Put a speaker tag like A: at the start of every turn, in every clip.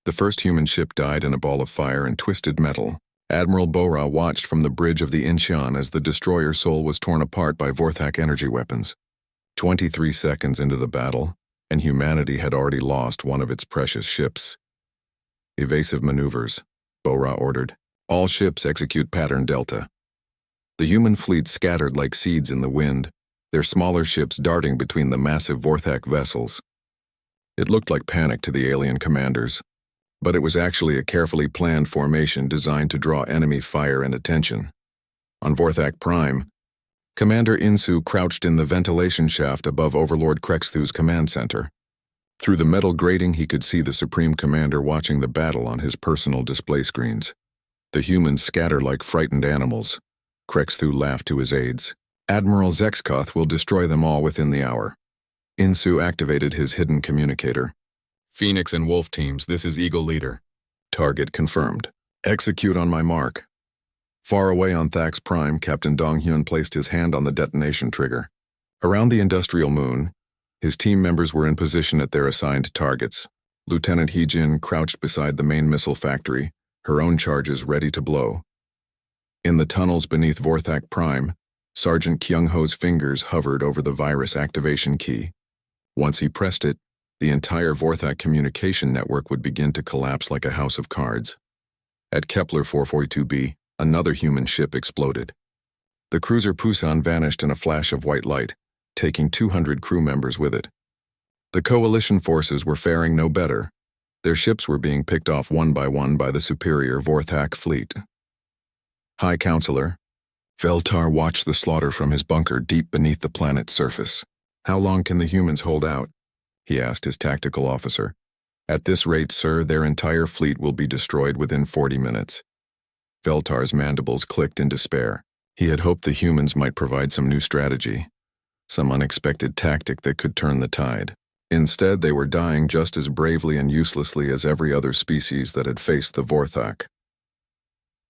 A: The first human ship died in a ball of fire and twisted metal. Admiral Bora watched from the bridge of the Incheon as the destroyer Sol was torn apart by Vorthak energy weapons. 23 seconds into the battle, and humanity had already lost one of its precious ships. Evasive maneuvers, Bora ordered. All ships execute pattern Delta. The human fleet scattered like seeds in the wind, their smaller ships darting between the massive Vorthak vessels. It looked like panic to the alien commanders, but it was actually a carefully planned formation designed to draw enemy fire and attention. On SciFiPrime, Commander Insu crouched in the ventilation shaft above Overlord Krexthu's command center. Through the metal grating he could see the Supreme Commander watching the battle on his personal display screens. The humans scattered like frightened animals. Krexthu laughed to his aides. Admiral Zexkoth will destroy them all within the hour. Insu activated his hidden communicator. Phoenix and Wolf teams, this is Eagle Leader. Target confirmed. Execute on my mark. Far away on Thax Prime, Captain Donghyun placed his hand on the detonation trigger. Around the industrial moon, his team members were in position at their assigned targets. Lieutenant Heejin crouched beside the main missile factory, her own charges ready to blow. In the tunnels beneath Vorthak Prime, Sergeant Kyung-ho's fingers hovered over the virus activation key. Once he pressed it, the entire Vorthak communication network would begin to collapse like a house of cards. At Kepler 442b, another human ship exploded. The cruiser Pusan vanished in a flash of white light, taking 200 crew members with it. The coalition forces were faring no better. Their ships were being picked off one by the superior Vorthak fleet. High Counselor, Veltar watched the slaughter from his bunker deep beneath the planet's surface. How long can the humans hold out? He asked his tactical officer. At this rate, sir, their entire fleet will be destroyed within 40 minutes. Veltar's mandibles clicked in despair. He had hoped the humans might provide some new strategy, some unexpected tactic that could turn the tide. Instead, they were dying just as bravely and uselessly as every other species that had faced the Vorthak.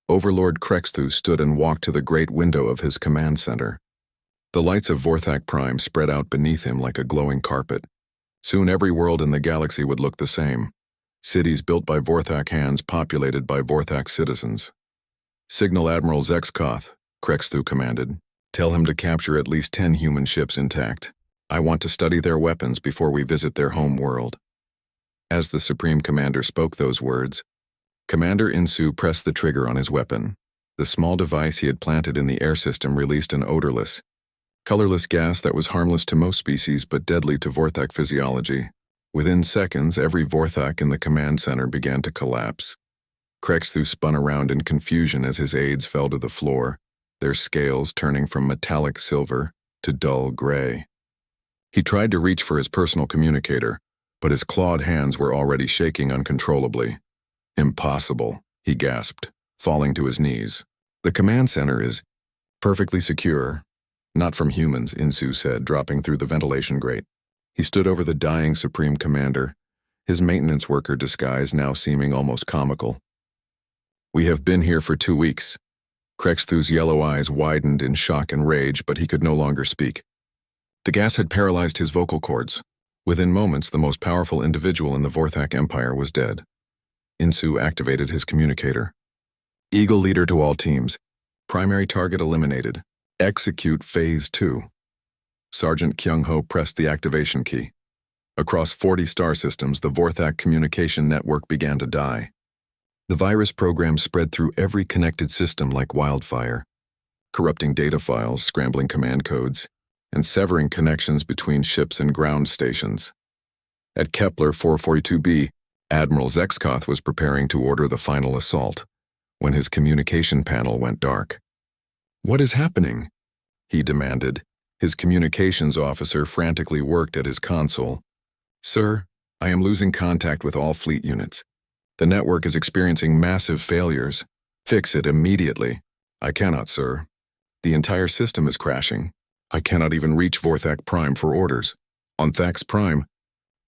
A: Overlord Krexthu stood and walked to the great window of his command center. The lights of Vorthak Prime spread out beneath him like a glowing carpet. Soon every world in the galaxy would look the same. Cities built by Vorthak hands populated by Vorthak citizens. Signal Admiral Zexkoth, Krexthu commanded. Tell him to capture at least 10 human ships intact. I want to study their weapons before we visit their home world. As the Supreme Commander spoke those words, Commander Insu pressed the trigger on his weapon. The small device he had planted in the air system released an odorless, colorless gas that was harmless to most species but deadly to Vorthak physiology. Within seconds, every Vorthak in the command center began to collapse. Krexthu spun around in confusion as his aides fell to the floor, their scales turning from metallic silver to dull gray. He tried to reach for his personal communicator, but his clawed hands were already shaking uncontrollably. Impossible, he gasped, falling to his knees. The command center is perfectly secure. Not from humans, Insu said, dropping through the ventilation grate. He stood over the dying Supreme Commander, his maintenance worker disguise now seeming almost comical. We have been here for 2 weeks. Krexthu's yellow eyes widened in shock and rage, but he could no longer speak. The gas had paralyzed his vocal cords. Within moments, the most powerful individual in the Vorthak Empire was dead. Insu activated his communicator. Eagle Leader to all teams. Primary target eliminated. Execute Phase 2. Sergeant Kyung-ho pressed the activation key. Across 40 star systems, the Vorthak communication network began to die. The virus program spread through every connected system like wildfire, corrupting data files, scrambling command codes, and severing connections between ships and ground stations. At Kepler 442b, Admiral Zexkoth was preparing to order the final assault when his communication panel went dark. What is happening? He demanded. His communications officer frantically worked at his console. Sir, I am losing contact with all fleet units. The network is experiencing massive failures. Fix it immediately. I cannot, sir. The entire system is crashing. I cannot even reach Vorthak Prime for orders. On Thax Prime,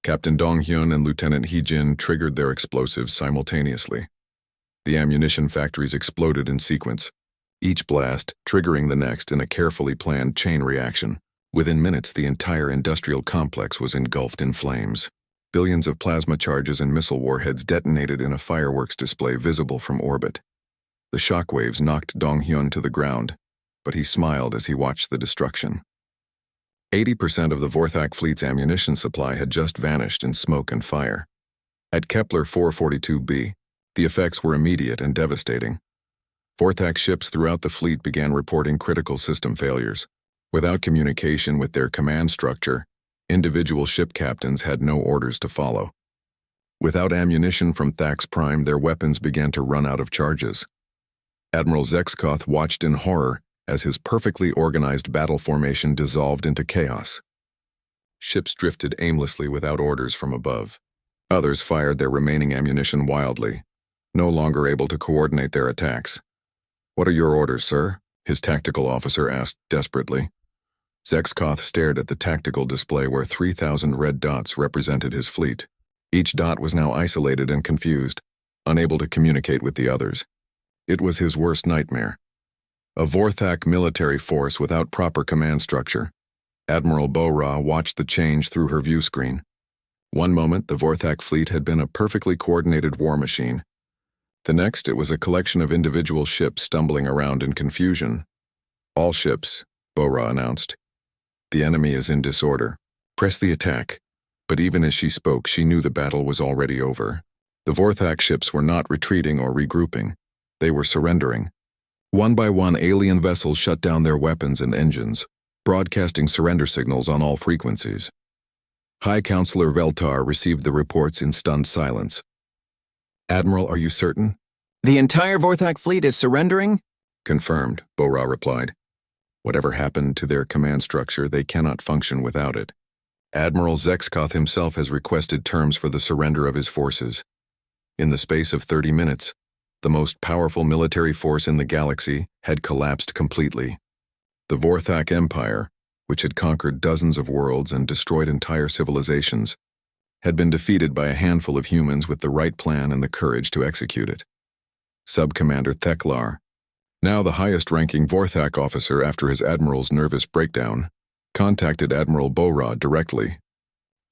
A: Captain Donghyun and Lieutenant Heejin triggered their explosives simultaneously. The ammunition factories exploded in sequence, each blast triggering the next in a carefully planned chain reaction. Within minutes, the entire industrial complex was engulfed in flames. Billions of plasma charges and missile warheads detonated in a fireworks display visible from orbit. The shockwaves knocked Dong-hyun to the ground, but he smiled as he watched the destruction. 80% of the Vorthak fleet's ammunition supply had just vanished in smoke and fire. At Kepler 442b, the effects were immediate and devastating. Vorthak ships throughout the fleet began reporting critical system failures. Without communication with their command structure, individual ship captains had no orders to follow. Without ammunition from SciFiPrime, their weapons began to run out of charges. Admiral Zexkoth watched in horror as his perfectly organized battle formation dissolved into chaos. Ships drifted aimlessly without orders from above. Others fired their remaining ammunition wildly, no longer able to coordinate their attacks. "What are your orders, sir?" his tactical officer asked desperately. Zexkoth stared at the tactical display where 3,000 red dots represented his fleet. Each dot was now isolated and confused, unable to communicate with the others. It was his worst nightmare. A Vorthak military force without proper command structure. Admiral Bo-Ra watched the change through her view screen. One moment, the Vorthak fleet had been a perfectly coordinated war machine. The next, it was a collection of individual ships stumbling around in confusion. "All ships," Bo-Ra announced. "The enemy is in disorder. Press the attack." But even as she spoke, she knew the battle was already over. The Vorthak ships were not retreating or regrouping. They were surrendering. One by one, alien vessels shut down their weapons and engines, broadcasting surrender signals on all frequencies. High Counselor Veltar received the reports in stunned silence. "Admiral, are you certain?"
B: "The entire Vorthak fleet is surrendering?"
A: "Confirmed," Bo-Ra replied. "Whatever happened to their command structure, they cannot function without it. Admiral Zexkoth himself has requested terms for the surrender of his forces. In the space of 30 minutes, the most powerful military force in the galaxy had collapsed completely. The Vorthak Empire, which had conquered dozens of worlds and destroyed entire civilizations, had been defeated by a handful of humans with the right plan and the courage to execute it. Sub-Commander Theklar, now the highest-ranking Vorthak officer after his admiral's nervous breakdown, contacted Admiral Bo-Ra directly.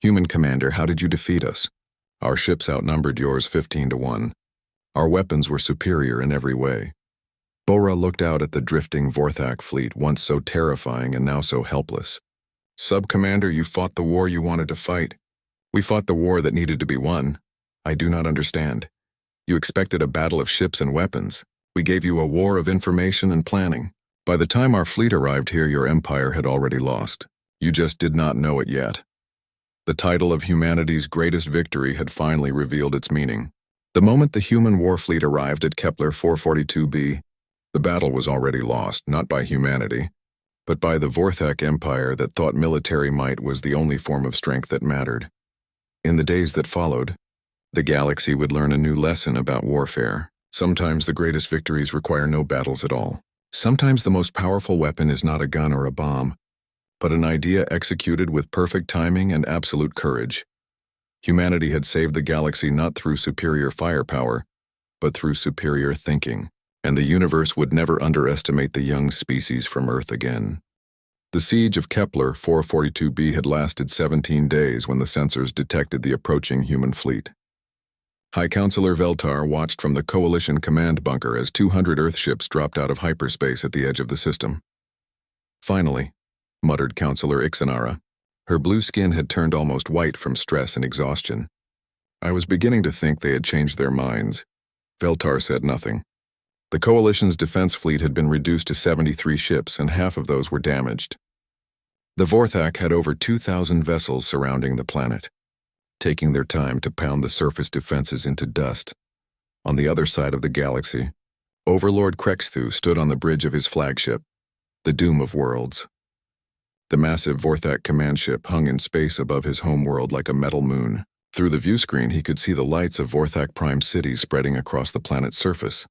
A: "Human Commander, how did you defeat us? Our ships outnumbered yours 15-1. Our weapons were superior in every way." Bo-Ra looked out at the drifting Vorthak fleet, once so terrifying and now so helpless. "Sub-Commander, you fought the war you wanted to fight. We fought the war that needed to be won. I do not understand. You expected a battle of ships and weapons. We gave you a war of information and planning. By the time our fleet arrived here, your empire had already lost. You just did not know it yet." The title of humanity's greatest victory had finally revealed its meaning. The moment the human war fleet arrived at Kepler 442b, the battle was already lost, not by humanity, but by the Vorthak Empire that thought military might was the only form of strength that mattered. In the days that followed, the galaxy would learn a new lesson about warfare. Sometimes the greatest victories require no battles at all. Sometimes the most powerful weapon is not a gun or a bomb, but an idea executed with perfect timing and absolute courage. Humanity had saved the galaxy not through superior firepower, but through superior thinking, and the universe would never underestimate the young species from Earth again. The siege of Kepler 442b had lasted 17 days when the sensors detected the approaching human fleet. High Counselor Veltar watched from the Coalition command bunker as 200 Earthships dropped out of hyperspace at the edge of the system. "Finally," muttered Counselor Ixanara. Her blue skin had turned almost white from stress and exhaustion. "I was beginning to think they had changed their minds." Veltar said nothing. The Coalition's defense fleet had been reduced to 73 ships, and half of those were damaged. The Vorthak had over 2,000 vessels surrounding the planet, taking their time to pound the surface defenses into dust. On the other side of the galaxy, Overlord Krexthu stood on the bridge of his flagship, the Doom of Worlds. The massive Vorthak command ship hung in space above his homeworld like a metal moon. Through the viewscreen, he could see the lights of Vorthak-Prime cities spreading across the planet's surface.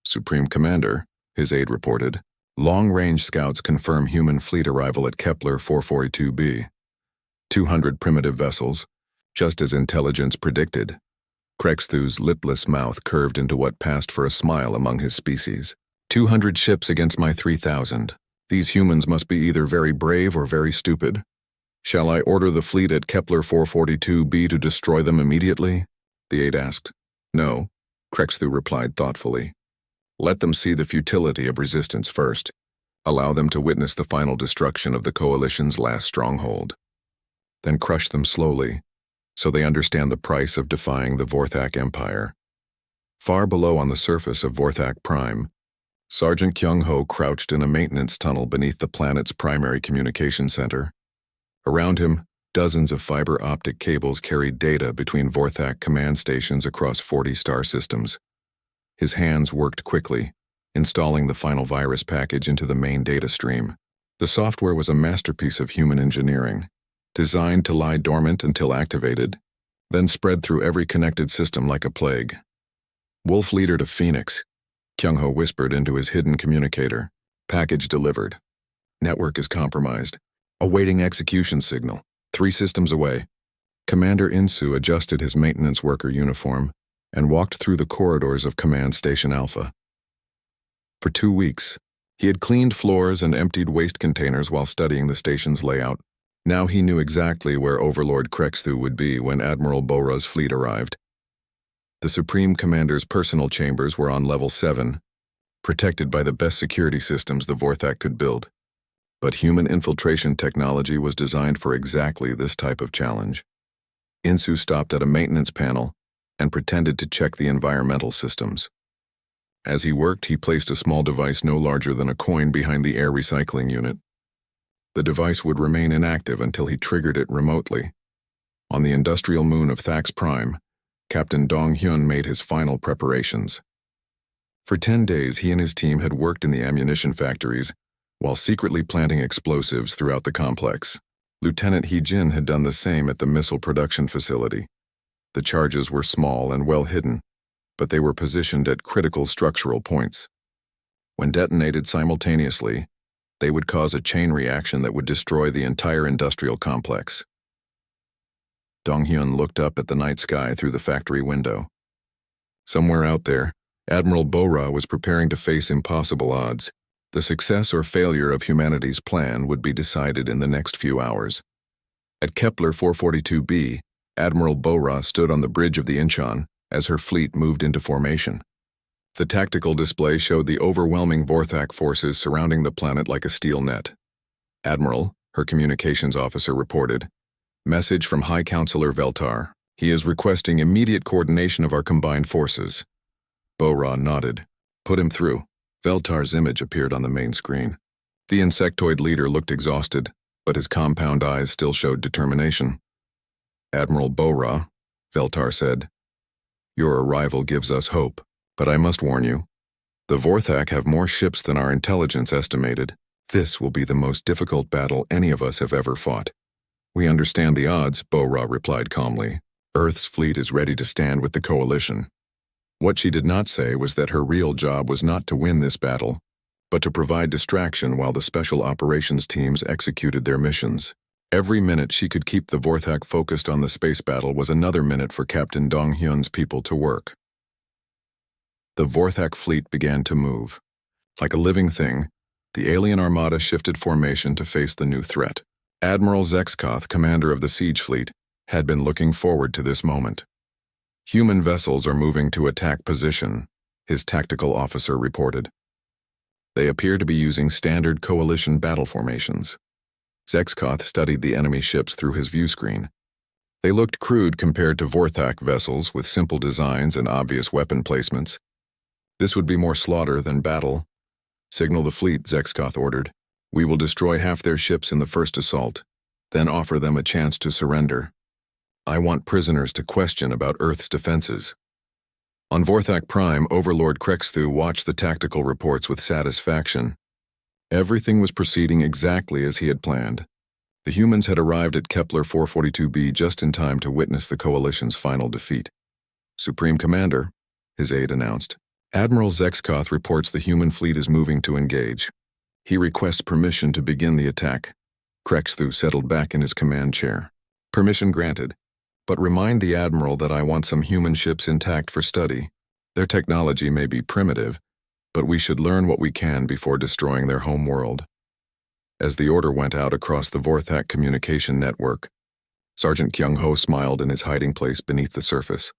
A: "Supreme Commander," his aide reported, "long-range scouts confirm human fleet arrival at Kepler 442b. 200 primitive vessels, just as intelligence predicted." Krexthu's lipless mouth curved into what passed for a smile among his species. 200 ships against my 3,000. These humans must be either very brave or very stupid." Shall I order the fleet at Kepler 442b to destroy them immediately? The aide asked. No, Krexthu replied thoughtfully. Let them see the futility of resistance first. Allow them to witness the final destruction of the Coalition's last stronghold. Then crush them slowly, so they understand the price of defying the Vorthak Empire. Far below on the surface of SciFiPrime, Sergeant Kyung-ho crouched in a maintenance tunnel beneath the planet's primary communication center. Around him, dozens of fiber optic cables carried data between Vorthak command stations across 40 star systems. His hands worked quickly, installing the final virus package into the main data stream. The software was a masterpiece of human engineering, designed to lie dormant until activated, then spread through every connected system like a plague. Wolf Leader to Phoenix, Kyung-ho whispered into his hidden communicator. Package delivered. Network is compromised. Awaiting execution signal. 3 systems away. Commander Insu adjusted his maintenance worker uniform and walked through the corridors of Command Station Alpha. For 2 weeks, he had cleaned floors and emptied waste containers while studying the station's layout. Now he knew exactly where Overlord Krexthu would be when Admiral Bora's fleet arrived. The Supreme Commander's personal chambers were on level 7, protected by the best security systems the Vorthak could build. But human infiltration technology was designed for exactly this type of challenge. Insu stopped at a maintenance panel and pretended to check the environmental systems. As he worked, he placed a small device no larger than a coin behind the air recycling unit. The device would remain inactive until he triggered it remotely. On the industrial moon of Thax Prime, Captain Dong-hyun made his final preparations. For 10 days, he and his team had worked in the ammunition factories while secretly planting explosives throughout the complex. Lieutenant Hee-jin had done the same at the missile production facility. The charges were small and well hidden, but they were positioned at critical structural points. When detonated simultaneously, they would cause a chain reaction that would destroy the entire industrial complex. Dong-hyun looked up at the night sky through the factory window. Somewhere out there, Admiral Bora was preparing to face impossible odds. The success or failure of humanity's plan would be decided in the next few hours. At Kepler 442b, Admiral Bora stood on the bridge of the Incheon as her fleet moved into formation. The tactical display showed the overwhelming Vorthak forces surrounding the planet like a steel net. Admiral, her communications officer reported, message from High Counselor Veltar. He is requesting immediate coordination of our combined forces. Bora nodded. Put him through. Veltar's image appeared on the main screen. The insectoid leader looked exhausted, but his compound eyes still showed determination. Admiral Bora, Veltar said, your arrival gives us hope, but I must warn you. The Vorthak have more ships than our intelligence estimated. This will be the most difficult battle any of us have ever fought. We understand the odds, Bora replied calmly. Earth's fleet is ready to stand with the Coalition. What she did not say was that her real job was not to win this battle, but to provide distraction while the special operations teams executed their missions. Every minute she could keep the Vorthak focused on the space battle was another minute for Captain Dong-hyun's people to work. The Vorthak fleet began to move. Like a living thing, the alien armada shifted formation to face the new threat. Admiral Zexkoth, commander of the siege fleet, had been looking forward to this moment. Human vessels are moving to attack position, his tactical officer reported. They appear to be using standard coalition battle formations. Zexkoth studied the enemy ships through his view screen. They looked crude compared to Vorthak vessels with simple designs and obvious weapon placements. This would be more slaughter than battle. Signal the fleet, Zexkoth ordered. We will destroy half their ships in the first assault, then offer them a chance to surrender. I want prisoners to question about Earth's defenses. On SciFiPrime, Overlord Krexthu watched the tactical reports with satisfaction. Everything was proceeding exactly as he had planned. The humans had arrived at Kepler 442b just in time to witness the Coalition's final defeat. Supreme Commander, his aide announced, Admiral Zexkoth reports the human fleet is moving to engage. He requests permission to begin the attack. Krexthu settled back in his command chair. Permission granted. But remind the Admiral that I want some human ships intact for study. Their technology may be primitive, but we should learn what we can before destroying their home world. As the order went out across the Vorthak communication network, Sergeant Kyung-ho smiled in his hiding place beneath the surface.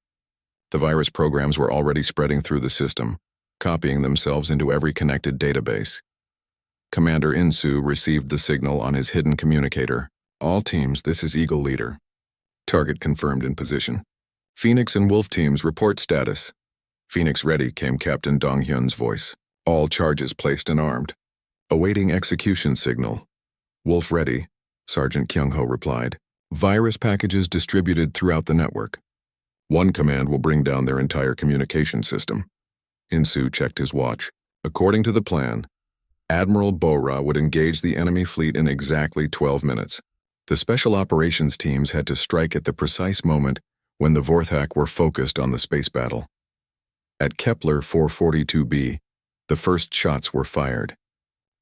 A: The virus programs were already spreading through the system, copying themselves into every connected database. Commander Insu received the signal on his hidden communicator. All teams, this is Eagle Leader. Target confirmed in position. Phoenix and Wolf teams report status. Phoenix ready, came Captain Dong-hyun's voice. All charges placed and armed. Awaiting execution signal. Wolf ready, Sergeant Kyung-ho replied. Virus packages distributed throughout the network. One command will bring down their entire communication system. Insu checked his watch. According to the plan, Admiral Bora would engage the enemy fleet in exactly 12 minutes. The special operations teams had to strike at the precise moment when the Vorthak were focused on the space battle. At Kepler 442b, the first shots were fired.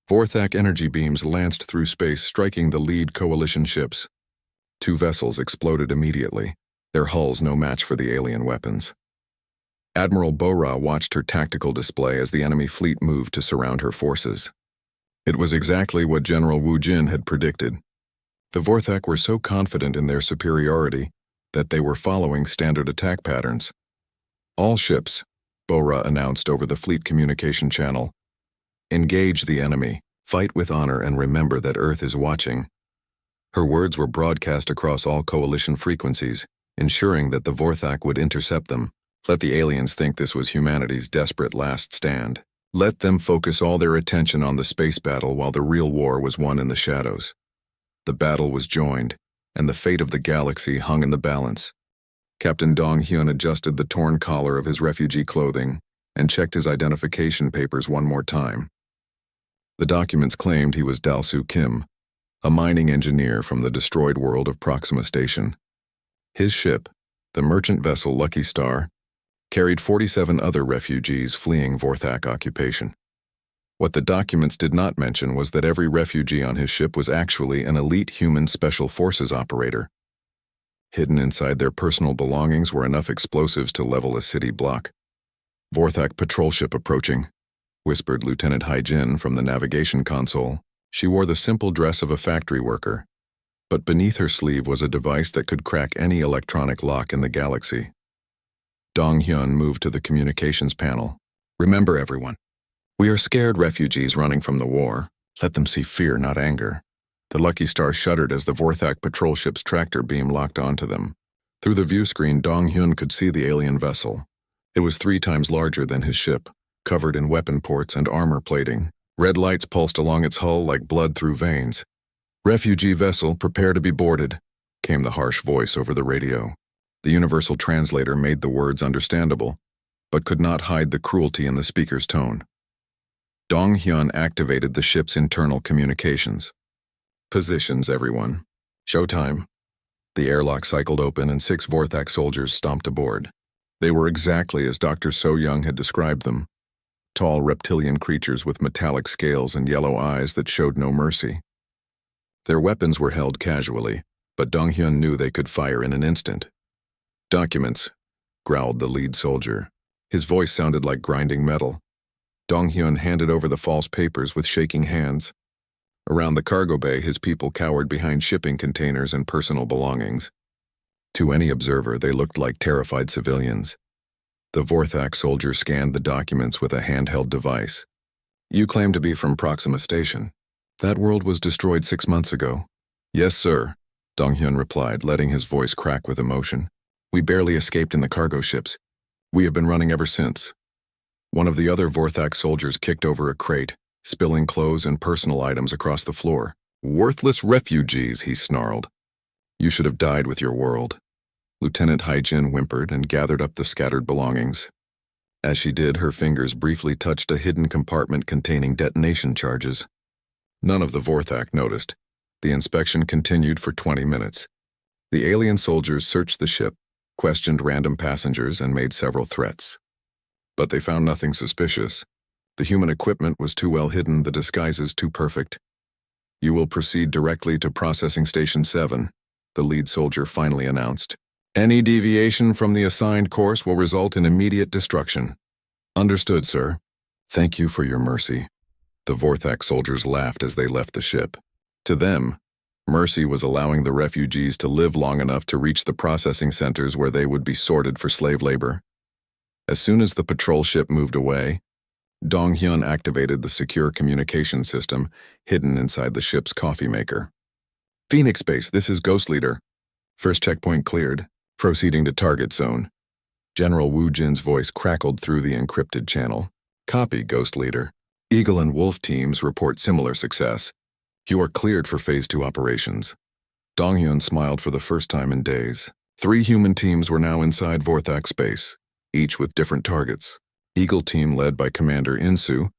A: Vorthak energy beams lanced through space, striking the lead coalition ships. 2 vessels exploded immediately, their hulls no match for the alien weapons. Admiral Bora watched her tactical display as the enemy fleet moved to surround her forces. It was exactly what General Wu Jin had predicted. The Vorthak were so confident in their superiority that they were following standard attack patterns. All ships, Bora announced over the fleet communication channel. Engage the enemy, fight with honor, and remember that Earth is watching. Her words were broadcast across all coalition frequencies, ensuring that the Vorthak would intercept them. Let the aliens think this was humanity's desperate last stand. Let them focus all their attention on the space battle while the real war was won in the shadows. The battle was joined, and the fate of the galaxy hung in the balance. Captain Dong-hyun adjusted the torn collar of his refugee clothing and checked his identification papers one more time. The documents claimed he was Dalsu Kim, a mining engineer from the destroyed world of Proxima Station. His ship, the merchant vessel Lucky Star, carried 47 other refugees fleeing Vorthak occupation. What the documents did not mention was that every refugee on his ship was actually an elite human special forces operator. Hidden inside their personal belongings were enough explosives to level a city block. Vorthak patrol ship approaching, whispered Lieutenant Hai-jin from the navigation console. She wore the simple dress of a factory worker, but beneath her sleeve was a device that could crack any electronic lock in the galaxy. Dong-hyun moved to the communications panel. Remember, everyone, we are scared refugees running from the war. Let them see fear, not anger. The Lucky Star shuddered as the Vorthak patrol ship's tractor beam locked onto them. Through the view screen, Dong-hyun could see the alien vessel. It was 3 times larger than his ship, covered in weapon ports and armor plating. Red lights pulsed along its hull like blood through veins. Refugee vessel, prepare to be boarded, came the harsh voice over the radio. The universal translator made the words understandable, but could not hide the cruelty in the speaker's tone. Dong-hyun activated the ship's internal communications. Positions, everyone. Showtime. The airlock cycled open and 6 Vorthak soldiers stomped aboard. They were exactly as Dr. So-young had described them. Tall reptilian creatures with metallic scales and yellow eyes that showed no mercy. Their weapons were held casually, but Dong-hyun knew they could fire in an instant. Documents, growled the lead soldier. His voice sounded like grinding metal. Dong-hyun handed over the false papers with shaking hands. Around the cargo bay, his people cowered behind shipping containers and personal belongings. To any observer, they looked like terrified civilians. The Vorthak soldier scanned the documents with a handheld device. You claim to be from Proxima Station. That world was destroyed 6 months ago. Yes, sir, Dong-hyun replied, letting his voice crack with emotion. We barely escaped in the cargo ships. We have been running ever since. One of the other Vorthak soldiers kicked over a crate, spilling clothes and personal items across the floor. Worthless refugees, he snarled. You should have died with your world. Lieutenant Hai-jin whimpered and gathered up the scattered belongings. As she did, her fingers briefly touched a hidden compartment containing detonation charges. None of the Vorthak noticed. The inspection continued for 20 minutes. The alien soldiers searched the ship, questioned random passengers, and made several threats. But they found nothing suspicious. The human equipment was too well hidden, the disguises too perfect. You will proceed directly to Processing Station 7, the lead soldier finally announced. Any deviation from the assigned course will result in immediate destruction. Understood, sir. Thank you for your mercy. The Vorthak soldiers laughed as they left the ship. To them, mercy was allowing the refugees to live long enough to reach the processing centers where they would be sorted for slave labor. As soon as the patrol ship moved away, Dong-hyun activated the secure communication system hidden inside the ship's coffee maker. Phoenix Base, this is Ghost Leader. First checkpoint cleared. Proceeding to target zone. General Wu Jin's voice crackled through the encrypted channel. Copy, Ghost Leader. Eagle and Wolf teams report similar success. You are cleared for Phase 2 operations. Dong-hyun smiled for the first time in days. 3 human teams were now inside Vorthak space, each with different targets. Eagle team, led by Commander In-soo,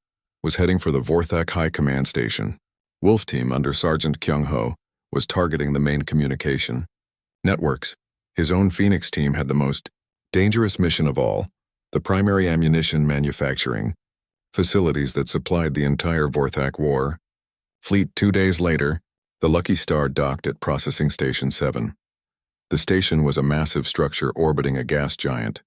A: was heading for the Vorthak High Command Station. Wolf team, under Sergeant Kyung-ho, was targeting the main communication networks. His own Phoenix team had the most dangerous mission of all, the primary ammunition manufacturing facilities that supplied the entire Vorthak War fleet. 2 days later, the Lucky Star docked at Processing Station 7. The station was a massive structure orbiting a gas giant,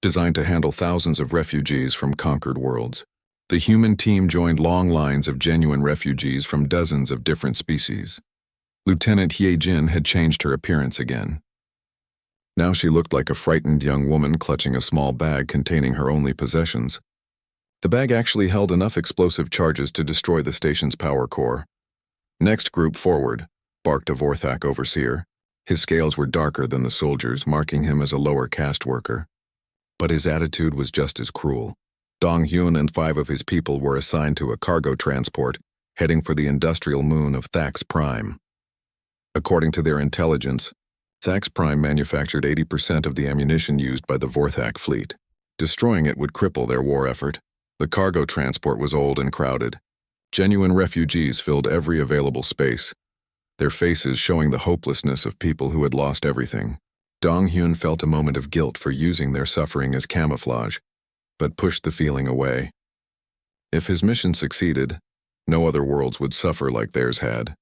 A: designed to handle thousands of refugees from conquered worlds. The human team joined long lines of genuine refugees from dozens of different species. Lieutenant Hye-jin had changed her appearance again. Now she looked like a frightened young woman clutching a small bag containing her only possessions. The bag actually held enough explosive charges to destroy the station's power core. Next group forward, barked a Vorthak overseer. His scales were darker than the soldiers, marking him as a lower caste worker. But his attitude was just as cruel. Dong-hyun and 5 of his people were assigned to a cargo transport, heading for the industrial moon of HFY. According to their intelligence, HFY manufactured 80% of the ammunition used by the Vorthak fleet. Destroying it would cripple their war effort. The cargo transport was old and crowded. Genuine refugees filled every available space, their faces showing the hopelessness of people who had lost everything. Dong-hyun felt a moment of guilt for using their suffering as camouflage, but pushed the feeling away. If his mission succeeded, no other worlds would suffer like theirs had.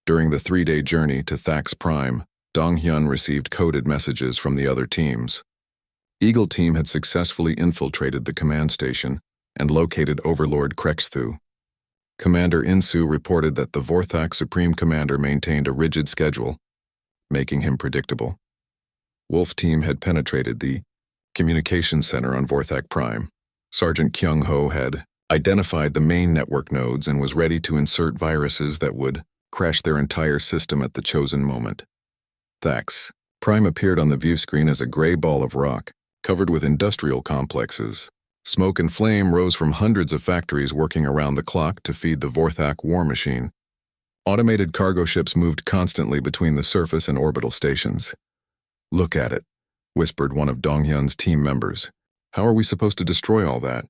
A: During the 3-day journey to HFY, Dong-hyun received coded messages from the other teams. Eagle team had successfully infiltrated the command station and located Overlord Krexthu. Commander In-soo reported that the Vorthak Supreme Commander maintained a rigid schedule, making him predictable. Wolf team had penetrated the communications center on Vorthak Prime. Sergeant Kyung-ho had identified the main network nodes and was ready to insert viruses that would crash their entire system at the chosen moment. HFY Prime appeared on the view screen as a gray ball of rock, covered with industrial complexes. Smoke and flame rose from hundreds of factories working around the clock to feed the Vorthak war machine. Automated cargo ships moved constantly between the surface and orbital stations. "Look at it," whispered one of Dong-hyun's team members. "How are we supposed to destroy all that?"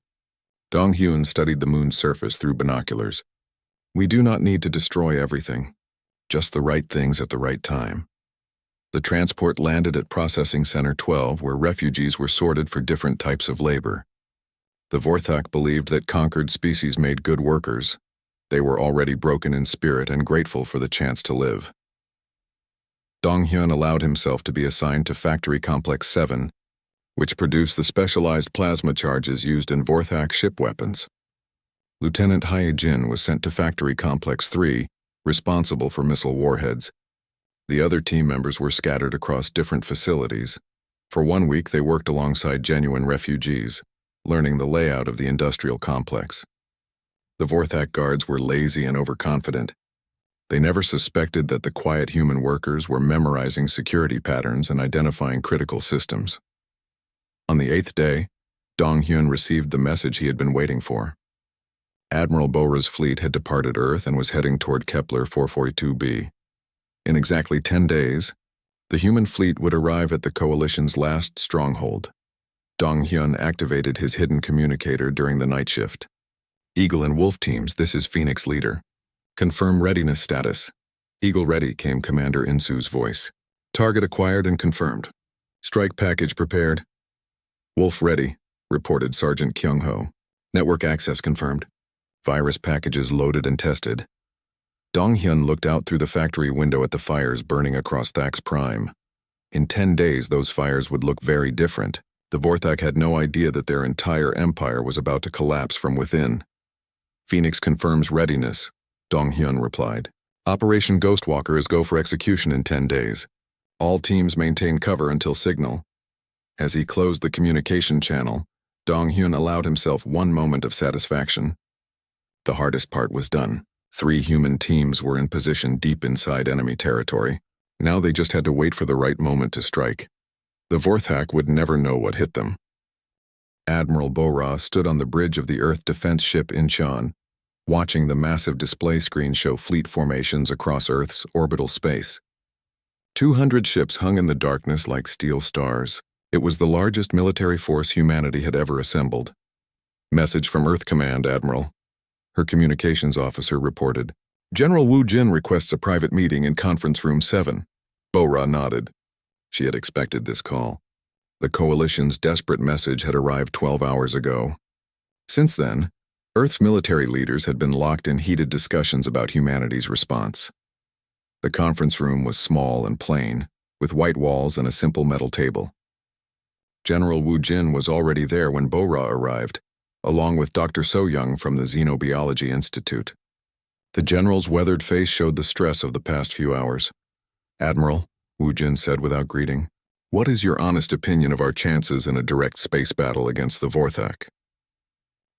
A: Dong-hyun studied the moon's surface through binoculars. "We do not need to destroy everything, just the right things at the right time." The transport landed at Processing Center 12, where refugees were sorted for different types of labor. The Vorthak believed that conquered species made good workers. They were already broken in spirit and grateful for the chance to live. Dong-hyun allowed himself to be assigned to Factory Complex 7, which produced the specialized plasma charges used in Vorthak ship weapons. Lieutenant Hye-jin was sent to Factory Complex 3, responsible for missile warheads. The other team members were scattered across different facilities. For 1 week, they worked alongside genuine refugees, learning the layout of the industrial complex. The Vorthak guards were lazy and overconfident. They never suspected that the quiet human workers were memorizing security patterns and identifying critical systems. On the 8th day, Dong-hyun received the message he had been waiting for. Admiral Bora's fleet had departed Earth and was heading toward Kepler 442b. In exactly 10 days, the human fleet would arrive at the Coalition's last stronghold. Dong-hyun activated his hidden communicator during the night shift. "Eagle and Wolf teams, this is Phoenix Leader. Confirm readiness status." "Eagle ready," came Commander In-soo's voice. "Target acquired and confirmed. Strike package prepared." "Wolf ready," reported Sergeant Kyung-ho. "Network access confirmed. Virus packages loaded and tested." Dong-hyun looked out through the factory window at the fires burning across HFY. In 10 days, those fires would look very different. The Vorthak had no idea that their entire empire was about to collapse from within. "Phoenix confirms readiness," Dong-hyun replied. Operation Ghostwalker is go for execution in 10 days. All teams maintain cover until signal. As he closed the communication channel, Dong-hyun allowed himself one moment of satisfaction. The hardest part was done. 3 human teams were in position deep inside enemy territory. Now they just had to wait for the right moment to strike. The Vorthak would never know what hit them. Admiral Bo-Ra stood on the bridge of the Earth defense ship Incheon, watching the massive display screen show fleet formations across Earth's orbital space. 200 ships hung in the darkness like steel stars. It was the largest military force humanity had ever assembled. Message from Earth Command, Admiral. Her communications officer reported. General Wu Jin requests a private meeting in Conference Room 7. Bo-Ra nodded. She had expected this call. The Coalition's desperate message had arrived 12 hours ago. Since then, Earth's military leaders had been locked in heated discussions about humanity's response. The conference room was small and plain, with white walls and a simple metal table. General Wu Jin was already there when Bo-Ra arrived, along with Dr. So-young from the Xenobiology Institute. The general's weathered face showed the stress of the past few hours. Admiral, Wu Jin said without greeting, what is your honest opinion of our chances in a direct space battle against the Vorthak?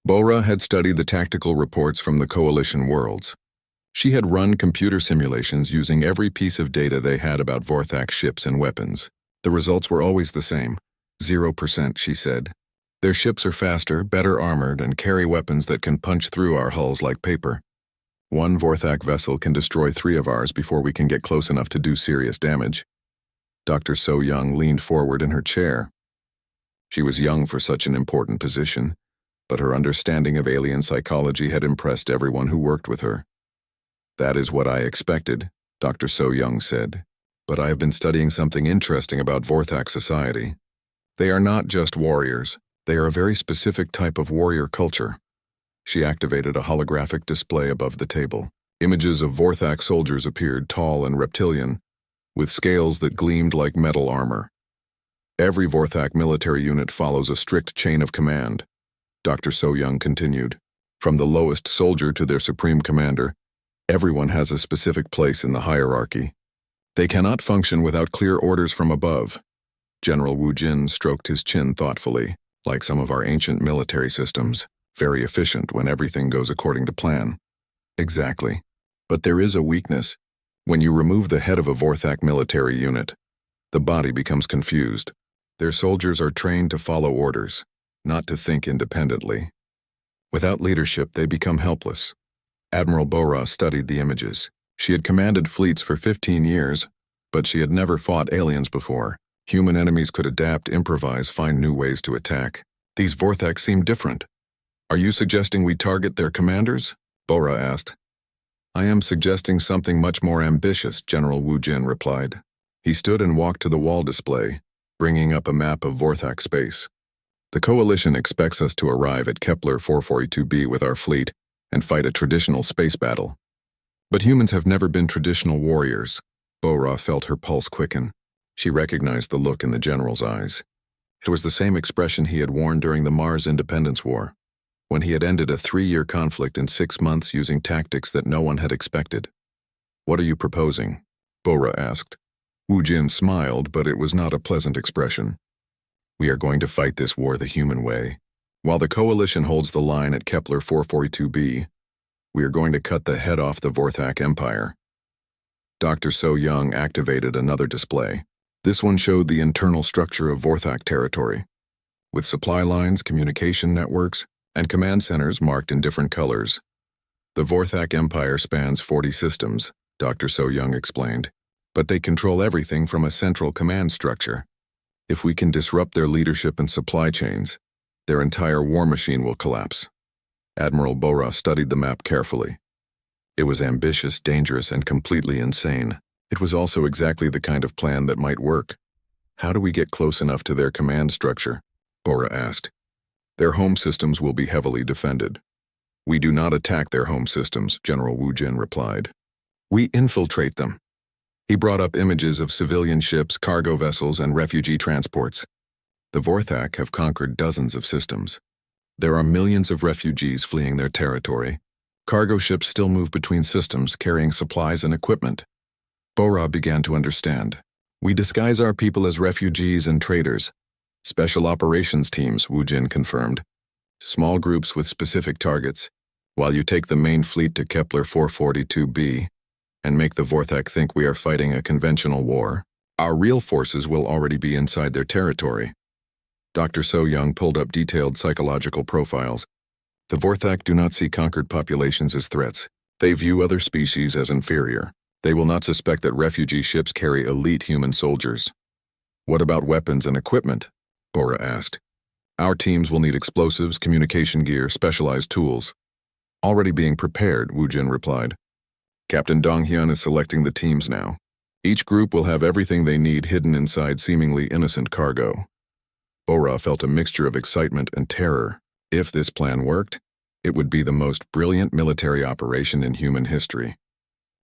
A: Bo-Ra had studied the tactical reports from the Coalition worlds. She had run computer simulations using every piece of data they had about Vorthak ships and weapons. The results were always the same. 0%, she said. Their ships are faster, better armored, and carry weapons that can punch through our hulls like paper. 1 Vorthak vessel can destroy 3 of ours before we can get close enough to do serious damage. Dr. So-young leaned forward in her chair. She was young for such an important position, but her understanding of alien psychology had impressed everyone who worked with her. That is what I expected, Dr. So-young said. But I have been studying something interesting about Vorthak society. They are not just warriors. They are a very specific type of warrior culture. She activated a holographic display above the table. Images of Vorthak soldiers appeared, tall and reptilian, with scales that gleamed like metal armor. Every Vorthak military unit follows a strict chain of command, Dr. So-young continued. From the lowest soldier to their supreme commander, everyone has a specific place in the hierarchy. They cannot function without clear orders from above. General Wu Jin stroked his chin thoughtfully, like some of our ancient military systems, very efficient when everything goes according to plan. Exactly. But there is a weakness. When you remove the head of a Vorthak military unit, the body becomes confused. Their soldiers are trained to follow orders, not to think independently. Without leadership, they become helpless. Admiral Bo-Ra studied the images. She had commanded fleets for 15 years, but she had never fought aliens before. Human enemies could adapt, improvise, find new ways to attack. These Vorthak seem different. Are you suggesting we target their commanders? Bo-Ra asked. I am suggesting something much more ambitious, General Wu Jin replied. He stood and walked to the wall display, bringing up a map of Vorthak space. The Coalition expects us to arrive at Kepler 442b with our fleet and fight a traditional space battle. But humans have never been traditional warriors. Bo-Ra felt her pulse quicken. She recognized the look in the general's eyes. It was the same expression he had worn during the Mars Independence War, when he had ended a 3-year conflict in 6 months using tactics that no one had expected. What are you proposing? Bo-Ra asked. Wu Jin smiled, but it was not a pleasant expression. We are going to fight this war the human way. While the Coalition holds the line at Kepler 442b, we are going to cut the head off the Vorthak Empire. Dr. So-young activated another display. This one showed the internal structure of Vorthak territory, with supply lines, communication networks, and command centers marked in different colors. The Vorthak Empire spans 40 systems, Dr. So-young explained, but they control everything from a central command structure. If we can disrupt their leadership and supply chains, their entire war machine will collapse. Admiral Bo-Ra studied the map carefully. It was ambitious, dangerous, and completely insane. It was also exactly the kind of plan that might work. How do we get close enough to their command structure? Bo-Ra asked. Their home systems will be heavily defended. We do not attack their home systems, General Wu Jin replied. We infiltrate them. He brought up images of civilian ships, cargo vessels, and refugee transports. The Vorthak have conquered dozens of systems. There are millions of refugees fleeing their territory, Cargo ships still move between systems, carrying supplies and equipment. Bora began to understand. We disguise our people as refugees and traders. Special operations teams, Wu Jin confirmed. Small groups with specific targets, while you take the main fleet to Kepler 442b and make the Vorthak think we are fighting a conventional war. Our real forces will already be inside their territory. Dr. So Young pulled up detailed psychological profiles. The Vorthak do not see conquered populations as threats. They view other species as inferior. They will not suspect that refugee ships carry elite human soldiers. What about weapons and equipment? Bora asked. Our teams will need explosives, communication gear, specialized tools. Already being prepared, Wu Jin replied. Captain Donghyun is selecting the teams now. Each group will have everything they need hidden inside seemingly innocent cargo. Bora felt a mixture of excitement and terror. If this plan worked, it would be the most brilliant military operation in human history.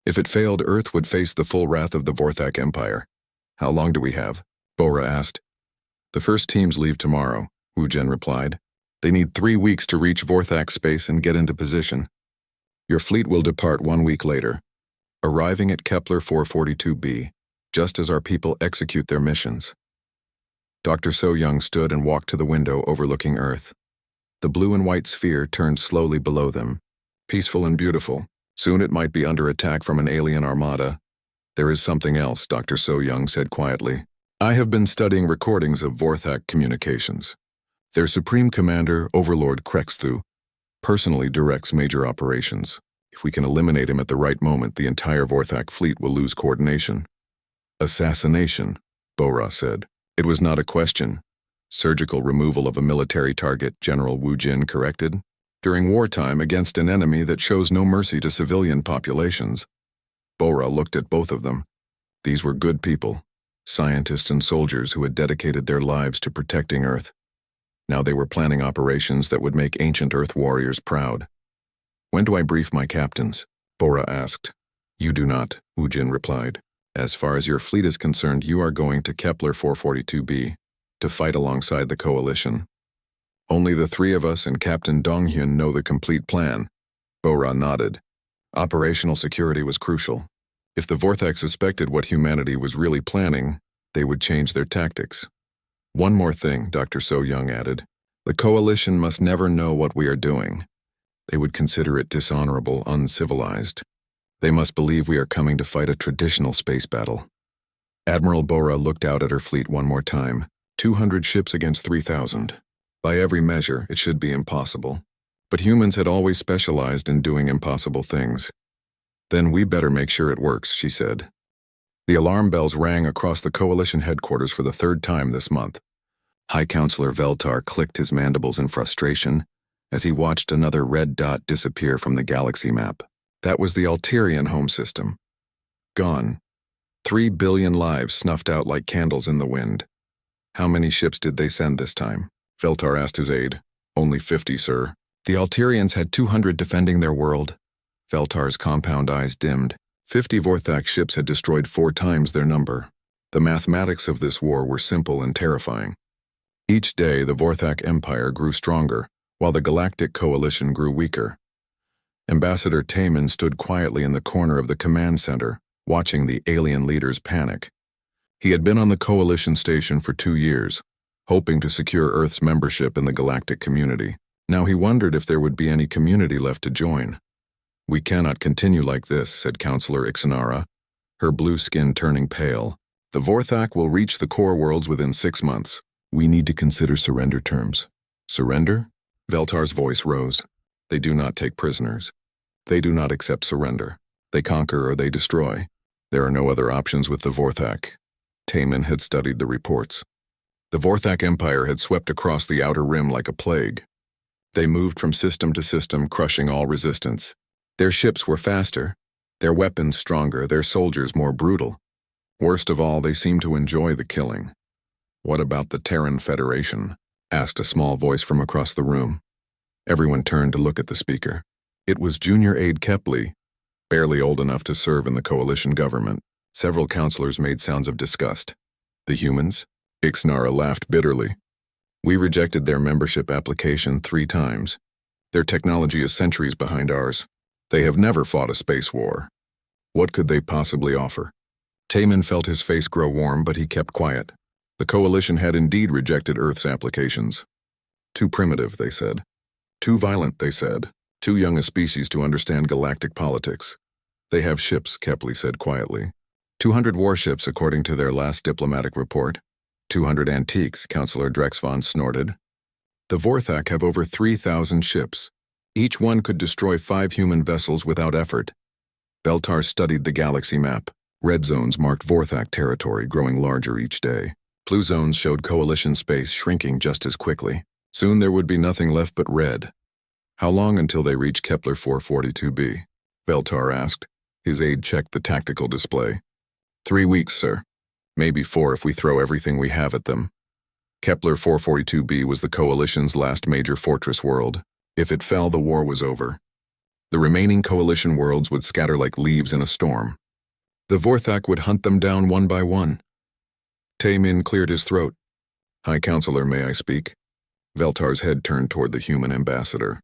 A: If it failed, Earth would face the full wrath of the Vorthak Empire. How long do we have? Bora asked. The first teams leave tomorrow, Wu Jin replied. They need 3 weeks to reach Vorthak space and get into position. Your fleet will depart 1 week later, arriving at Kepler 442b, just as our people execute their missions. Dr. So Young stood and walked to the window overlooking Earth. The blue and white sphere turned slowly below them, peaceful and beautiful. Soon it might be under attack from an alien armada. There is something else, Dr. So Young said quietly. I have been studying recordings of Vorthak communications. Their Supreme Commander, Overlord Krexthu, personally directs major operations. If we can eliminate him at the right moment, the entire Vorthak fleet will lose coordination. Assassination, Bora said. It was not a question. Surgical removal of a military target, General Wu Jin corrected. During wartime against an enemy that shows no mercy to civilian populations. Bora looked at both of them. These were good people, scientists and soldiers who had dedicated their lives to protecting Earth. Now they were planning operations that would make ancient Earth warriors proud. When do I brief my captains? Bora asked. You do not, Wu Jin replied. As far as your fleet is concerned, you are going to Kepler 442b to fight alongside the coalition. Only the 3 of us and Captain Donghyun know the complete plan. Bora nodded. Operational security was crucial. If the Vorthak suspected what humanity was really planning, they would change their tactics. One more thing, Dr. So Young added. The coalition must never know what we are doing. They would consider it dishonorable, uncivilized. They must believe we are coming to fight a traditional space battle. Admiral Bora looked out at her fleet one more time. 200 ships against 3,000. By every measure, it should be impossible. But humans had always specialized in doing impossible things. Then we better make sure it works, she said. The alarm bells rang across the coalition headquarters for the 3rd time this month. High Counselor Veltar clicked his mandibles in frustration as he watched another red dot disappear from the galaxy map. That was the Alterian home system. Gone. 3 billion lives snuffed out like candles in the wind. How many ships did they send this time? Veltar asked his aide. Only 50, sir. The Alterians had 200 defending their world. Veltar's compound eyes dimmed. 50 Vorthak ships had destroyed 4 times their number. The mathematics of this war were simple and terrifying. Each day, the Vorthak Empire grew stronger, while the Galactic Coalition grew weaker. Ambassador Taman stood quietly in the corner of the command center, watching the alien leaders panic. He had been on the Coalition station for 2 years, hoping to secure Earth's membership in the galactic community. Now he wondered if there would be any community left to join. We cannot continue like this, said Counselor Ixanara, her blue skin turning pale. The Vorthak will reach the core worlds within 6 months. We need to consider surrender terms. Surrender? Veltar's voice rose. They do not take prisoners. They do not accept surrender. They conquer or they destroy. There are no other options with the Vorthak. Taman had studied the reports. The Vorthak Empire had swept across the outer rim like a plague. They moved from system to system, crushing all resistance. Their ships were faster, their weapons stronger, their soldiers more brutal. Worst of all, they seemed to enjoy the killing. What about the Terran Federation? Asked a small voice from across the room. Everyone turned to look at the speaker. It was Junior Aide Kepley, barely old enough to serve in the coalition government. Several counselors made sounds of disgust. The humans? Ixnara laughed bitterly. We rejected their membership application 3 times. Their technology is centuries behind ours. They have never fought a space war. What could they possibly offer? Taman felt his face grow warm, but he kept quiet. The coalition had indeed rejected Earth's applications. Too primitive, they said. Too violent, they said. Too young a species to understand galactic politics. They have ships, Kepler said quietly. 200 warships, according to their last diplomatic report. 200 antiques, Councillor Drexvon snorted. The Vorthak have over 3,000 ships. Each one could destroy 5 human vessels without effort. Beltar studied the galaxy map. Red zones marked Vorthak territory, growing larger each day. Blue zones showed coalition space shrinking just as quickly. Soon there would be nothing left but red. How long until they reach Kepler 442b? Beltar asked. His aide checked the tactical display. 3 weeks, sir. Maybe 4 if we throw everything we have at them. Kepler 442b was the coalition's last major fortress world. If it fell, the war was over. The remaining coalition worlds would scatter like leaves in a storm. The Vorthak would hunt them down one by one. Taemin cleared his throat. High Counselor, may I speak? Veltar's head turned toward the human ambassador.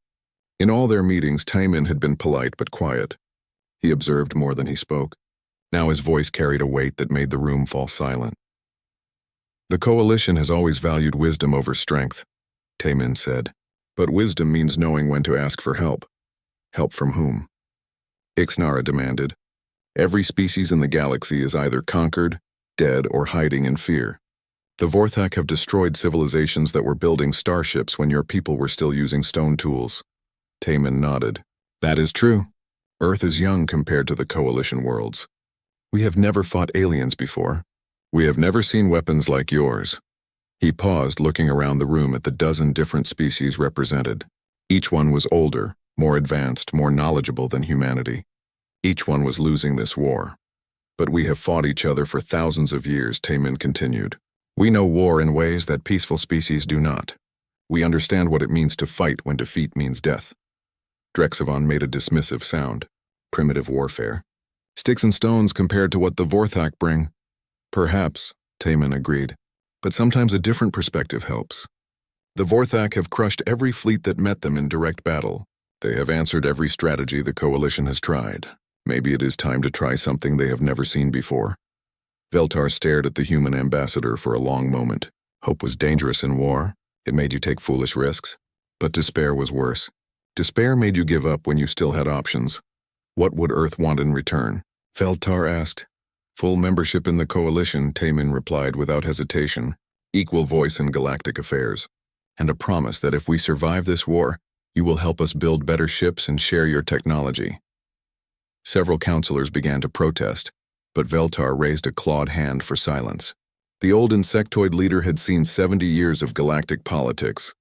A: In all their meetings, Taemin had been polite but quiet. He observed more than he spoke. Now his voice carried a weight that made the room fall silent. The coalition has always valued wisdom over strength, Taemin said. But wisdom means knowing when to ask for help. Help from whom? Ixnara demanded. Every species in the galaxy is either conquered, dead, or hiding in fear. The Vorthak have destroyed civilizations that were building starships when your people were still using stone tools. Taemin nodded. That is true. Earth is young compared to the coalition worlds. We have never fought aliens before. We have never seen weapons like yours. He paused, looking around the room at the dozen different species represented. Each one was older, more advanced, more knowledgeable than humanity. Each one was losing this war. But we have fought each other for thousands of years, Taemin continued. We know war in ways that peaceful species do not. We understand what it means to fight when defeat means death. Drexavon made a dismissive sound. Primitive warfare. Sticks and stones compared to what the Vorthak bring. Perhaps, Taemin agreed. But sometimes a different perspective helps. The Vorthak have crushed every fleet that met them in direct battle. They have answered every strategy the coalition has tried. Maybe it is time to try something they have never seen before. Veltar stared at the human ambassador for a long moment. Hope was dangerous in war. It made you take foolish risks. But despair was worse. Despair made you give up when you still had options. What would Earth want in return? Veltar asked. Full membership in the coalition, Taemin replied without hesitation. Equal voice in galactic affairs. And a promise that if we survive this war, you will help us build better ships and share your technology. Several counselors began to protest, but Veltar raised a clawed hand for silence. The old insectoid leader had seen 70 years of galactic politics.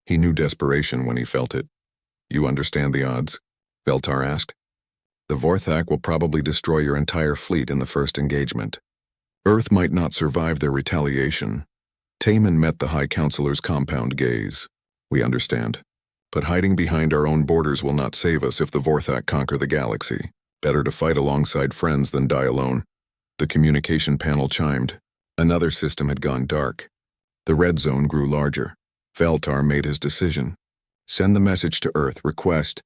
A: He knew desperation when he felt it. You understand the odds? Veltar asked. The Vorthak will probably destroy your entire fleet in the first engagement. Earth might not survive their retaliation. Taemin met the High Counselor's compound gaze. We understand. But hiding behind our own borders will not save us if the Vorthak conquer the galaxy. Better to fight alongside friends than die alone. The communication panel chimed. Another system had gone dark. The red zone grew larger. Veltar made his decision. Send the message to Earth. Request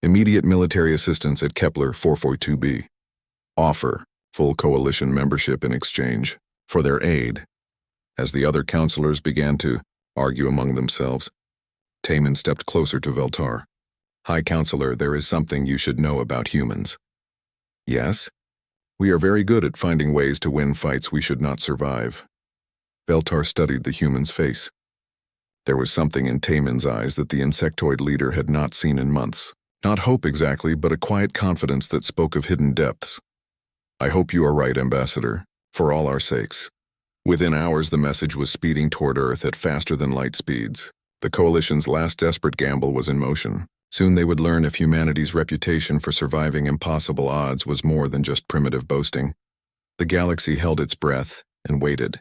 A: immediate military assistance at Kepler 442b. Offer full coalition membership in exchange for their aid. As the other counselors began to argue among themselves, Taemin stepped closer to Veltar. High Counselor, there is something you should know about humans. Yes? We are very good at finding ways to win fights we should not survive. Veltar studied the human's face. There was something in Taemin's eyes that the insectoid leader had not seen in months. Not hope exactly, but a quiet confidence that spoke of hidden depths. I hope you are right, Ambassador, for all our sakes. Within hours, the message was speeding toward Earth at faster than light speeds. The Coalition's last desperate gamble was in motion. Soon they would learn if humanity's reputation for surviving impossible odds was more than just primitive boasting. The galaxy held its breath and waited.